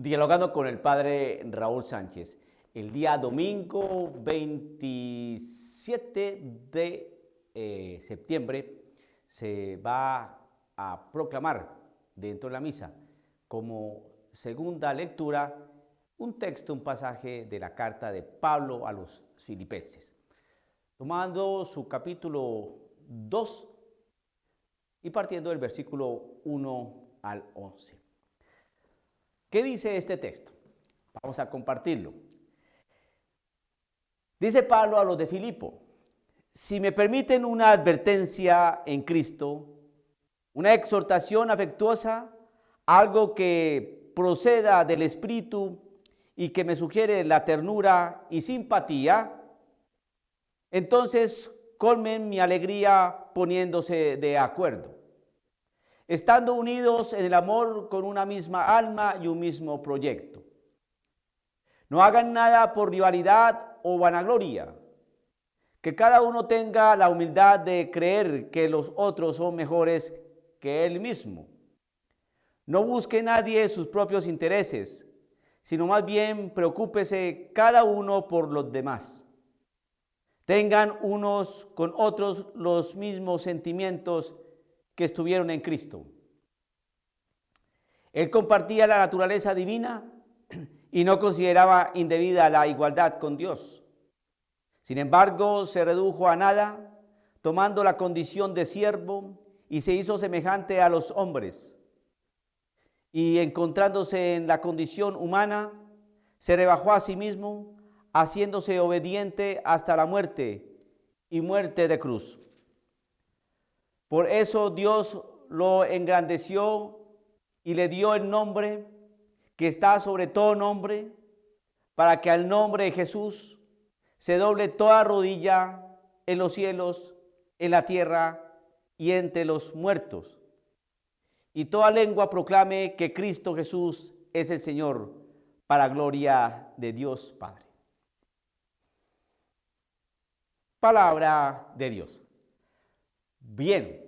Dialogando con el padre Raúl Sánchez. El día domingo 27 de septiembre se va a proclamar dentro de la misa como segunda lectura un texto, un pasaje de la carta de Pablo a los Filipenses, tomando su capítulo 2 y partiendo del versículo 1 al 11. ¿Qué dice este texto? Vamos a compartirlo. Dice Pablo a los de Filipo: si me permiten una advertencia en Cristo, una exhortación afectuosa, algo que proceda del Espíritu y que me sugiere la ternura y simpatía, entonces colmen mi alegría poniéndose de acuerdo, estando unidos en el amor con una misma alma y un mismo proyecto. No hagan nada por rivalidad o vanagloria, que cada uno tenga la humildad de creer que los otros son mejores que él mismo. No busque nadie sus propios intereses, sino más bien preocúpese cada uno por los demás. Tengan unos con otros los mismos sentimientos que estuvieron en Cristo. Él compartía la naturaleza divina y no consideraba indebida la igualdad con Dios. Sin embargo, se redujo a nada, tomando la condición de siervo, y se hizo semejante a los hombres. Y encontrándose en la condición humana, se rebajó a sí mismo, haciéndose obediente hasta la muerte, y muerte de cruz. Por eso Dios lo engrandeció y le dio el nombre que está sobre todo nombre, para que al nombre de Jesús se doble toda rodilla en los cielos, en la tierra y entre los muertos, y toda lengua proclame que Cristo Jesús es el Señor, para gloria de Dios Padre. Palabra de Dios. Bien,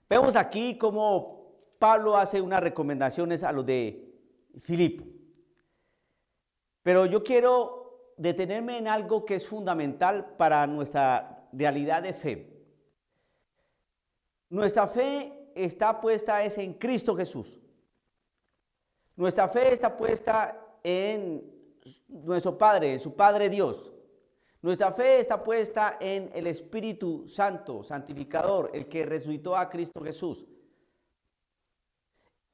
vemos aquí cómo Pablo hace unas recomendaciones a los de Filipo. Pero yo quiero detenerme en algo que es fundamental para nuestra realidad de fe. Nuestra fe está puesta en Cristo Jesús. Nuestra fe está puesta en nuestro Padre, su Padre Dios. Nuestra fe está puesta en el Espíritu Santo, santificador, el que resucitó a Cristo Jesús,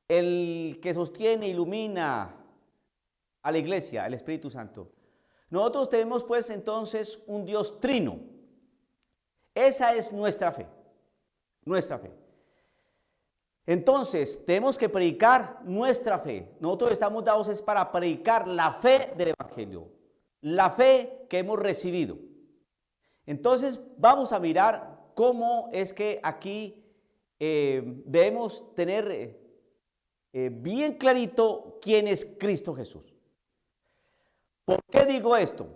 el que sostiene, ilumina a la iglesia, el Espíritu Santo. Nosotros tenemos pues entonces un Dios trino. Esa es nuestra fe, nuestra fe. Entonces tenemos que predicar nuestra fe. Nosotros estamos dados es para predicar la fe del Evangelio, la fe que hemos recibido. Entonces vamos a mirar cómo es que aquí debemos tener bien clarito quién es Cristo Jesús. ¿Por qué digo esto?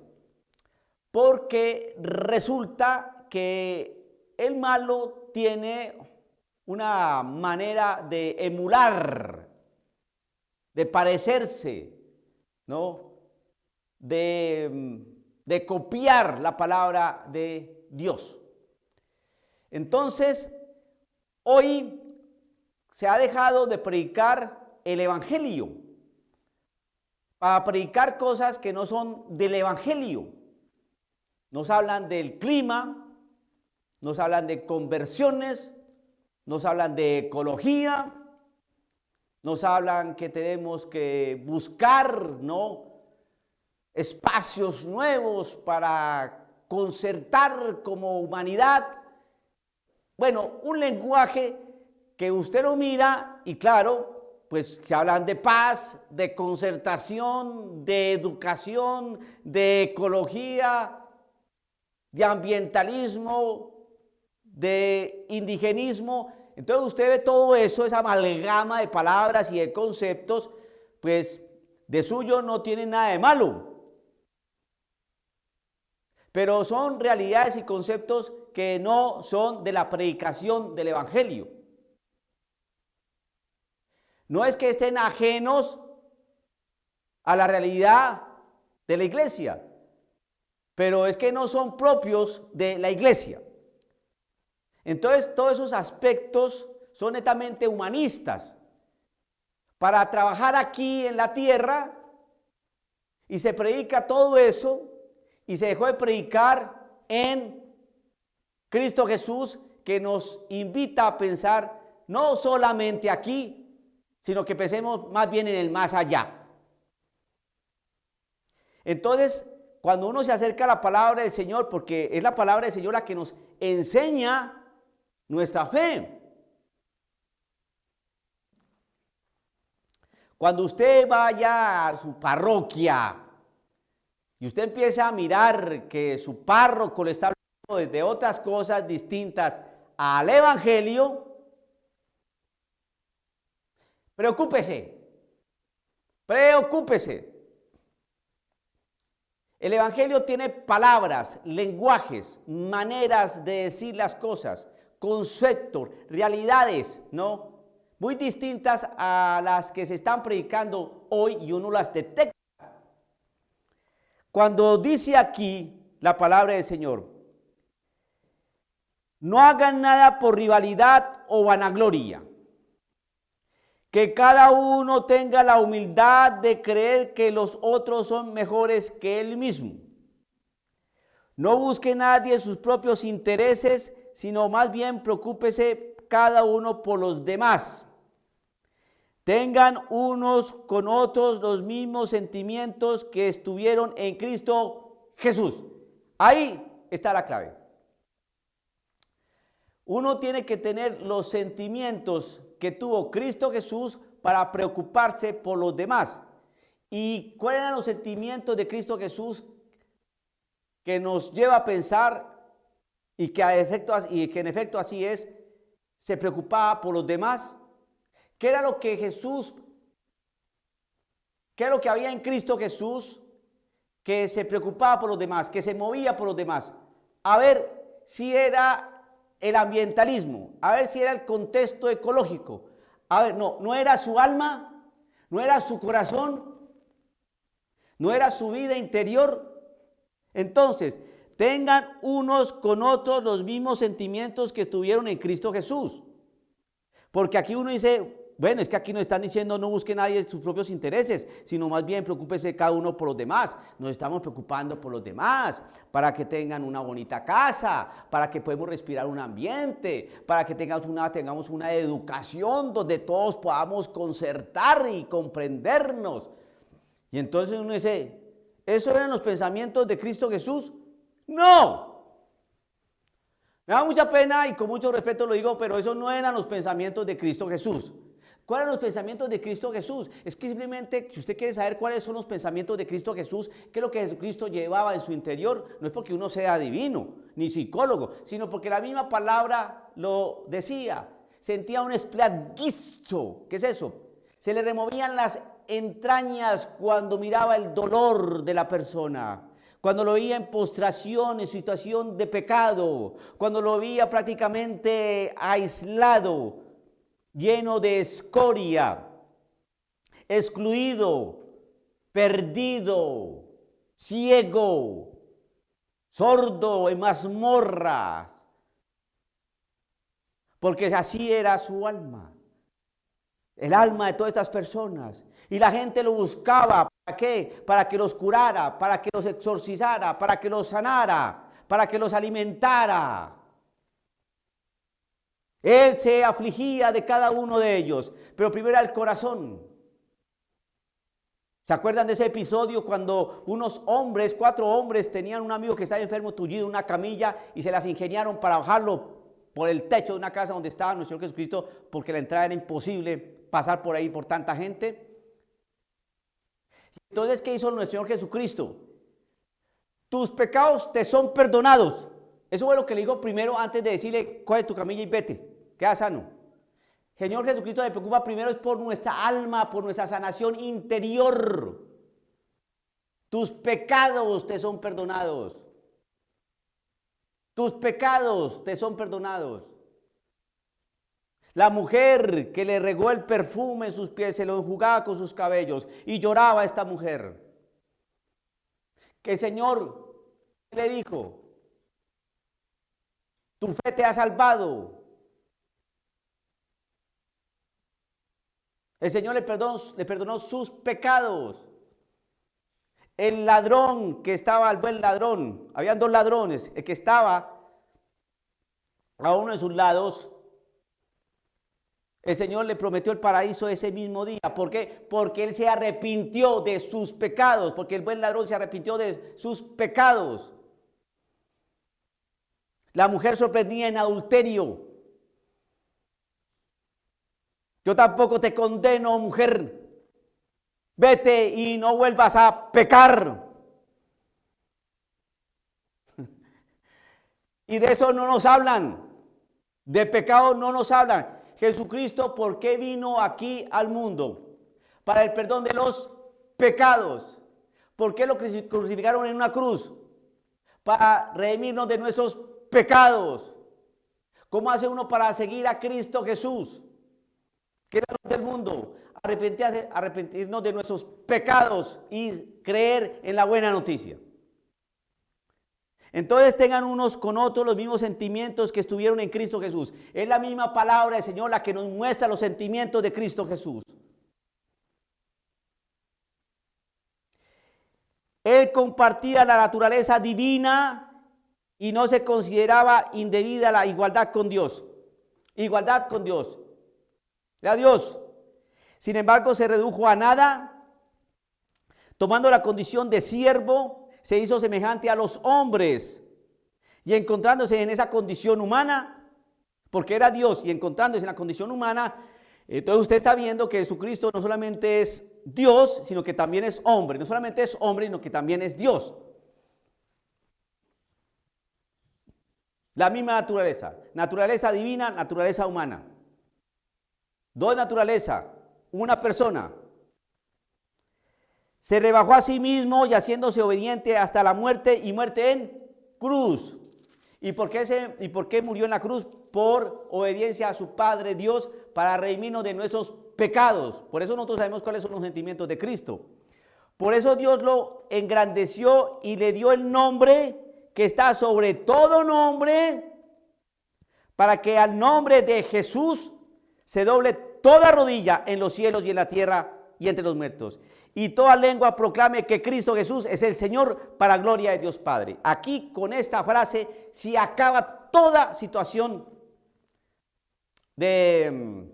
Porque resulta que el malo tiene una manera de emular, de parecerse, ¿no? De copiar la palabra de Dios. Entonces, hoy se ha dejado de predicar el Evangelio para predicar cosas que no son del Evangelio. Nos hablan del clima, nos hablan de conversiones, nos hablan de ecología, nos hablan que tenemos que buscar, ¿no?, espacios nuevos para concertar como humanidad. Bueno, un lenguaje que usted lo mira y claro, pues se hablan de paz, de concertación, de educación, de ecología, de ambientalismo, de indigenismo. Entonces usted ve todo eso, esa amalgama de palabras y de conceptos, pues de suyo no tiene nada de malo. Pero son realidades y conceptos que no son de la predicación del Evangelio. No es que estén ajenos a la realidad de la iglesia, pero es que no son propios de la iglesia. Entonces, todos esos aspectos son netamente humanistas para trabajar aquí en la tierra, y se predica todo eso y se dejó de predicar en Cristo Jesús, que nos invita a pensar no solamente aquí, sino que pensemos más bien en el más allá. Entonces, cuando uno se acerca a la palabra del Señor, porque es la palabra del Señor la que nos enseña nuestra fe. Cuando usted vaya a su parroquia y usted empieza a mirar que su párroco le está hablando de otras cosas distintas al evangelio, preocúpese. El evangelio tiene palabras, lenguajes, maneras de decir las cosas, conceptos, realidades, ¿no? Muy distintas a las que se están predicando hoy, y uno las detecta. Cuando dice aquí la palabra del Señor, no hagan nada por rivalidad o vanagloria, que cada uno tenga la humildad de creer que los otros son mejores que él mismo. No busque nadie sus propios intereses, sino más bien preocúpese cada uno por los demás. Tengan unos con otros los mismos sentimientos que estuvieron en Cristo Jesús. Ahí está la clave. Uno tiene que tener los sentimientos que tuvo Cristo Jesús para preocuparse por los demás. ¿Y cuáles eran los sentimientos de Cristo Jesús que nos lleva a pensar y que en efecto así es? Se preocupaba por los demás. ¿Qué era lo que había en Cristo Jesús que se preocupaba por los demás, que se movía por los demás? A ver si era el ambientalismo, a ver si era el contexto ecológico. A ver, no era su alma, no era su corazón, no era su vida interior. Entonces, tengan unos con otros los mismos sentimientos que tuvieron en Cristo Jesús. Porque aquí uno dice, bueno, es que aquí nos están diciendo no busque nadie sus propios intereses, sino más bien preocúpese cada uno por los demás. Nos estamos preocupando por los demás, para que tengan una bonita casa, para que podamos respirar un ambiente, para que tengamos una educación donde todos podamos concertar y comprendernos. Y entonces uno dice, ¿esos eran los pensamientos de Cristo Jesús? ¡No! Me da mucha pena y con mucho respeto lo digo, pero esos no eran los pensamientos de Cristo Jesús. ¿Cuáles eran los pensamientos de Cristo Jesús? Es que simplemente, si usted quiere saber cuáles son los pensamientos de Cristo Jesús, qué es lo que Jesucristo llevaba en su interior, no es porque uno sea divino, ni psicólogo, sino porque la misma palabra lo decía. Sentía un esplagisto. ¿Qué es eso? Se le removían las entrañas cuando miraba el dolor de la persona. Cuando lo veía en postración, en situación de pecado, cuando lo veía prácticamente aislado, lleno de escoria, excluido, perdido, ciego, sordo, en mazmorras, porque así era su alma. El alma de todas estas personas. Y la gente lo buscaba. ¿Para qué? Para que los curara, para que los exorcizara, para que los sanara, para que los alimentara. Él se afligía de cada uno de ellos. Pero primero era el corazón. ¿Se acuerdan de ese episodio cuando unos hombres, 4 hombres, tenían un amigo que estaba enfermo, tullido en una camilla, y se las ingeniaron para bajarlo por el techo de una casa donde estaba nuestro Señor Jesucristo, porque la entrada era imposible pasar por ahí por tanta gente? Entonces, ¿qué hizo nuestro Señor Jesucristo? Tus pecados te son perdonados. Eso fue lo que le dijo primero antes de decirle, coge tu camilla y vete, queda sano. Señor Jesucristo le preocupa primero es por nuestra alma, por nuestra sanación interior. Tus pecados te son perdonados. Tus pecados te son perdonados. La mujer que le regó el perfume en sus pies, se lo enjugaba con sus cabellos y lloraba esta mujer. Que el Señor le dijo: tu fe te ha salvado. El Señor le perdonó sus pecados. El ladrón que estaba, el buen ladrón, habían dos ladrones, el que estaba a uno de sus lados, el Señor le prometió el paraíso ese mismo día. ¿Por qué? Porque él se arrepintió de sus pecados, porque el buen ladrón se arrepintió de sus pecados. La mujer sorprendida en adulterio. Yo tampoco te condeno, mujer. Vete y no vuelvas a pecar. Y de eso no nos hablan. De pecado no nos hablan. Jesucristo, ¿por qué vino aquí al mundo? Para el perdón de los pecados. ¿Por qué lo crucificaron en una cruz? Para redimirnos de nuestros pecados. ¿Cómo hace uno para seguir a Cristo Jesús, que es la luz del mundo? Arrepentirnos de nuestros pecados y creer en la buena noticia. Entonces tengan unos con otros los mismos sentimientos que estuvieron en Cristo Jesús. Es la misma palabra del Señor la que nos muestra los sentimientos de Cristo Jesús. Él compartía la naturaleza divina y no se consideraba indebida la igualdad con Dios. Igualdad con Dios. A Dios. Sin embargo, se redujo a nada, tomando la condición de siervo, se hizo semejante a los hombres y encontrándose en esa condición humana, porque era Dios y encontrándose en la condición humana, entonces usted está viendo que Jesucristo no solamente es Dios, sino que también es hombre. No solamente es hombre, sino que también es Dios. La misma naturaleza. Naturaleza divina, naturaleza humana. Dos naturalezas, una persona. Se rebajó a sí mismo y haciéndose obediente hasta la muerte y muerte en cruz. ¿Y por qué murió en la cruz? Por obediencia a su Padre Dios para redimirnos de nuestros pecados. Por eso nosotros sabemos cuáles son los sentimientos de Cristo. Por eso Dios lo engrandeció y le dio el nombre que está sobre todo nombre, para que al nombre de Jesús se doble toda rodilla en los cielos y en la tierra y entre los muertos. Y toda lengua proclame que Cristo Jesús es el Señor, para gloria de Dios Padre. Aquí con esta frase se acaba toda situación de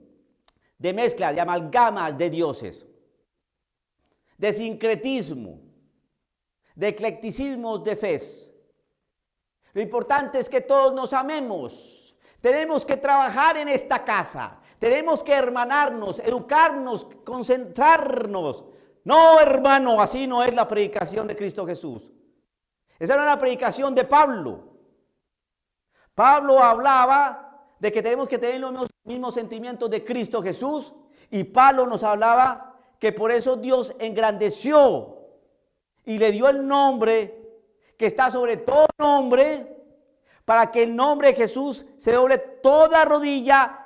mezcla, de amalgamas de dioses, de sincretismo, de eclecticismos de fe. Lo importante es que todos nos amemos. Tenemos que trabajar en esta casa. Tenemos que hermanarnos, educarnos, concentrarnos. No, hermano, así no es la predicación de Cristo Jesús. Esa era la predicación de Pablo. Pablo hablaba de que tenemos que tener los mismos sentimientos de Cristo Jesús, y Pablo nos hablaba que por eso Dios engrandeció y le dio el nombre que está sobre todo nombre, para que el nombre de Jesús se doble toda rodilla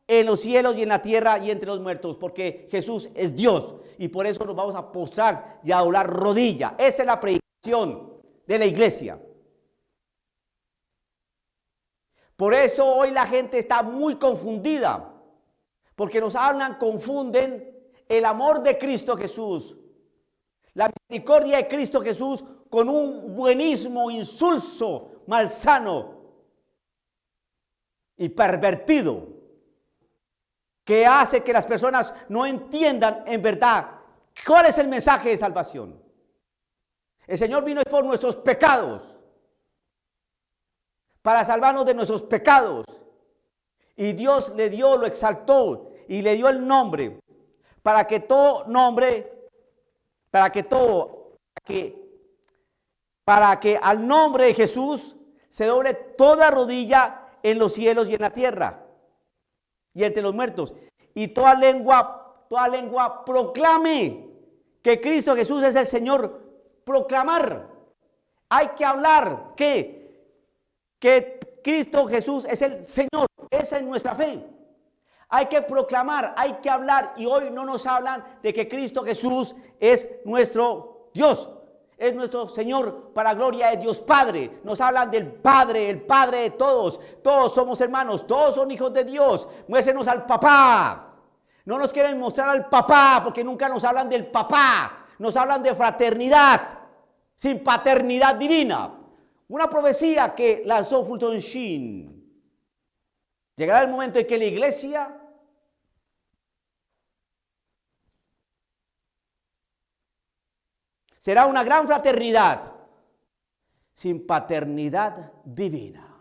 en los cielos y en la tierra y entre los muertos, porque Jesús es Dios y por eso nos vamos a postrar y a doblar rodilla. Esa es la predicación de la iglesia. Por eso hoy la gente está muy confundida, porque nos hablan, confunden el amor de Cristo Jesús, la misericordia de Cristo Jesús, con un buenismo insulso, malsano y pervertido, que hace que las personas no entiendan en verdad cuál es el mensaje de salvación. El Señor vino por nuestros pecados, para salvarnos de nuestros pecados, y Dios le dio, lo exaltó y le dio el nombre, para que todo nombre, para que al nombre de Jesús se doble toda rodilla en los cielos y en la tierra y entre los muertos, y toda lengua proclame que Cristo Jesús es el Señor. Proclamar, hay que hablar que Cristo Jesús es el Señor. Esa es nuestra fe. Hay que proclamar, hay que hablar. Y hoy no nos hablan de que Cristo Jesús es nuestro Dios, es nuestro Señor para gloria de Dios Padre. Nos hablan del Padre, el Padre de todos. Todos somos hermanos, todos son hijos de Dios. Muéstrenos al papá. No nos quieren mostrar al papá porque nunca nos hablan del papá. Nos hablan de fraternidad, sin paternidad divina. Una profecía que lanzó Fulton Sheen. Llegará el momento en que la iglesia será una gran fraternidad sin paternidad divina.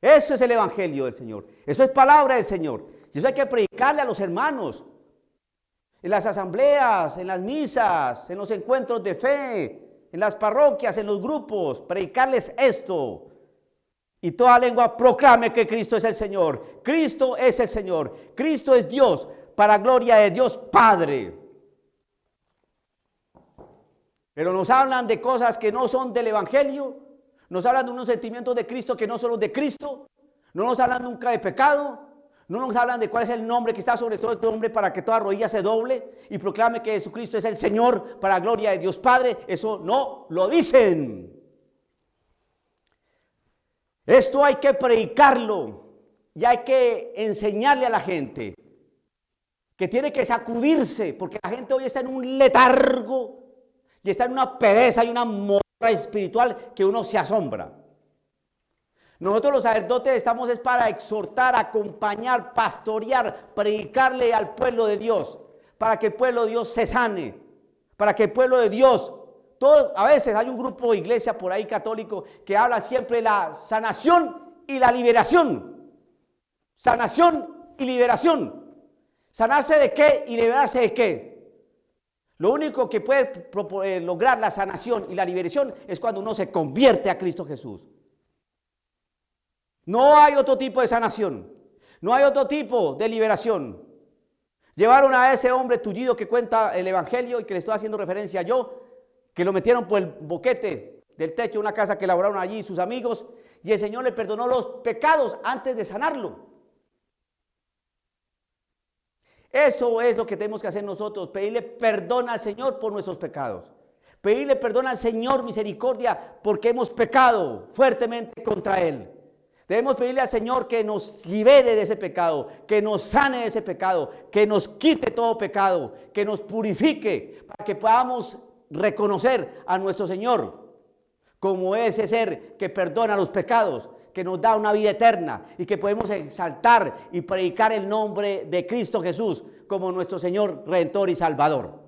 Eso es el evangelio del Señor. Eso es palabra del Señor. Y eso hay que predicarle a los hermanos. En las asambleas, en las misas, en los encuentros de fe, en las parroquias, en los grupos. Predicarles esto. Y toda lengua proclame que Cristo es el Señor. Cristo es el Señor. Cristo es Dios para gloria de Dios Padre. Pero nos hablan de cosas que no son del Evangelio. Nos hablan de unos sentimientos de Cristo que no son los de Cristo. No nos hablan nunca de pecado. No nos hablan de cuál es el nombre que está sobre todo el nombre para que toda rodilla se doble y proclame que Jesucristo es el Señor para gloria de Dios Padre. Eso no lo dicen. Esto hay que predicarlo y hay que enseñarle a la gente que tiene que sacudirse, porque la gente hoy está en un letargo y está en una pereza y una morra espiritual que uno se asombra. Nosotros los sacerdotes estamos es para exhortar, acompañar, pastorear, predicarle al pueblo de Dios, para que el pueblo de Dios se sane, para que el pueblo de Dios... a veces hay un grupo de iglesia por ahí católico que habla siempre de la sanación y la liberación. Sanación y liberación. ¿Sanarse de qué y liberarse de qué? Lo único que puede lograr la sanación y la liberación es cuando uno se convierte a Cristo Jesús. No hay otro tipo de sanación. No hay otro tipo de liberación. Llevaron a ese hombre tullido que cuenta el Evangelio y que le estoy haciendo referencia yo, que lo metieron por el boquete del techo de una casa que elaboraron allí sus amigos, y el Señor le perdonó los pecados antes de sanarlo. Eso es lo que tenemos que hacer nosotros, pedirle perdón al Señor por nuestros pecados, pedirle perdón al Señor misericordia porque hemos pecado fuertemente contra Él. Debemos pedirle al Señor que nos libere de ese pecado, que nos sane de ese pecado, que nos quite todo pecado, que nos purifique para que podamos reconocer a nuestro Señor como ese ser que perdona los pecados, que nos da una vida eterna y que podemos exaltar y predicar el nombre de Cristo Jesús como nuestro Señor Redentor y Salvador.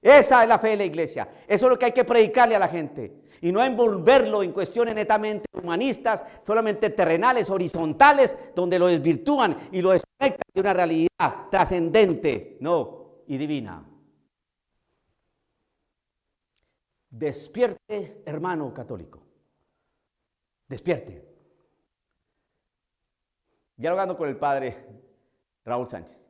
Esa es la fe de la iglesia. Eso es lo que hay que predicarle a la gente y no envolverlo en cuestiones netamente humanistas, solamente terrenales, horizontales, donde lo desvirtúan y lo desconectan de una realidad trascendente, no, y divina. Despierte, hermano católico. Despierte. Dialogando con el padre Raúl Sánchez.